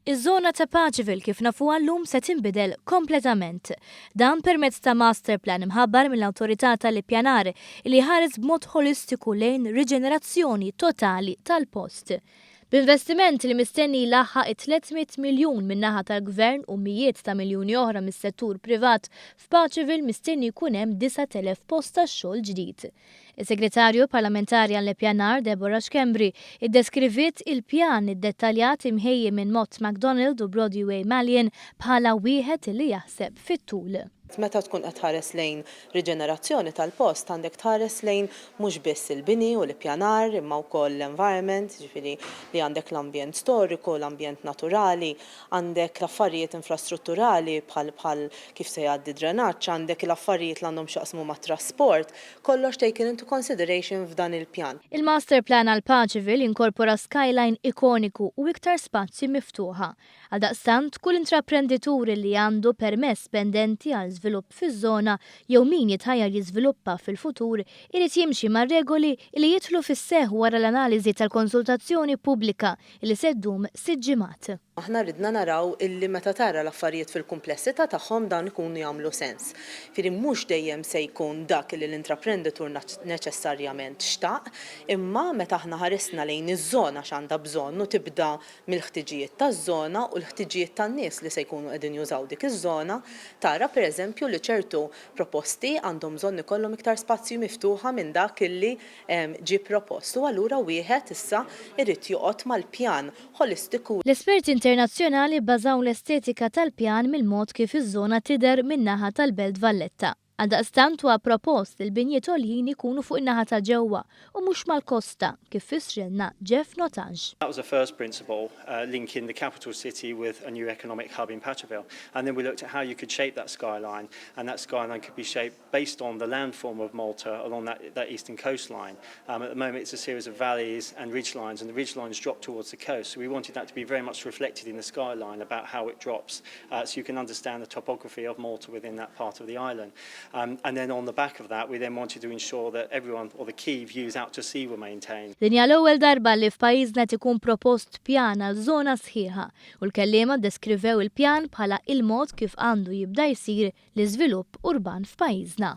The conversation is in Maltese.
Iż-żona ta' Paċiville kif nafuha llum se tinbidel kompletament. Dan permezz ta' master plan imħabbar mill-Awtorità tal-Ippjanar li ħares b'mod holistiku lejn riġenerazzjoni totali tal-post. B'investiment li mistenni laħħaq 300 miljun min-naħa tal-Gvern u mijiet ta' miljuni oħra mis-settur privat, f'Paċiville mistenni jkun hemm 9,000 post tax-xogħol ġdid. Is-Segretarju Parlamentari għall-Ippjanar Deborah Schembri iddeskrivit il-pjan iddettaljat imħejji minn Mott MacDonald u Broadway Malien bħala wieħed li jaħseb fit-tul. Meta tkun qed tħares lejn riġenerazzjoni tal-post għandek tħares lejn mhux biss il-bini u l-ippjanar imma wkoll l-environment, ġifieri li għandek l-ambjent storiku, l-ambjent naturali, għandek l-affarijiet infrastrutturali bħal kif se jgħaddi drenaġġ, għandek l-affarijiet li għandhom x'jaqsmu mat-trasport, kollox taken into consideration f'dan il-pjan. Il-Master Plan għal Paċiville inkorpora skyline ikoniku u iktar spazji miftuħa. Għaldaqstant kull intraprendituri li għandu permess pendenti għal żvilupp fiż-żona jew min jitħajjar jiżviluppa fil-futur irid jimxi ma' regoli li jidħlu fis-seħħ wara l-analiżi tal-konsultazzjoni pubblika li se ddum 6 ġimgħat. Aħna ridna naraw illi meta tara l-affarijiet fil-kumplessità tagħhom dan ikunu jagħmlu sens. Fieri mhux dejjem se jkun dak li l-intraprenditur neċessarjament xtaq, imma meta aħna ħaresna lejn iż-żona x'għandha bżonn u tibda mill-ħtiġijiet taż-żona u l-ħtiġijiet tan-nies li se jkunu qegħdin jużaw dik iż-żona, tara pereżempju li ċertu proposti għandhom bżonn ikollhom iktar spazju miftuħa minn dak illi ġie propost. U allura wieħed issa irid joqgħod mal-pjan holistiku. L-esperti internazzjonali bbażaw l-estetika tal-pjan mill-mod kif iż-żona tidher min-naħa tal-Belt Valletta. Għaldaqstant huwa propost il-binjiet għoljin ikunu fuq in-naħa ta' ġewwa u mhux mal-kosta kif fissrilna Jeff Notage. That was the first principle, linking the capital city with a new economic hub in Paċiville. And then we looked at how you could shape that skyline, and that skyline could be shaped based on the landform of Malta along that eastern coastline. At the moment it's a series of valleys and ridgelines, and the ridgelines drop towards the coast. So we wanted that to be very much reflected in the skyline about how it drops, so you can understand the topography of Malta within that part of the island. And then on the back of that, we then wanted to ensure that everyone, or the key views out to sea, were maintained. Din hija l-ewwel darba li f'pajjiżna ikun propost pjan għal żona sħiħa u l-kelliema deskrivew il-pjan bħala il-mod kif għandu jibda jsir l-iżvilupp urban f'pajjiżna.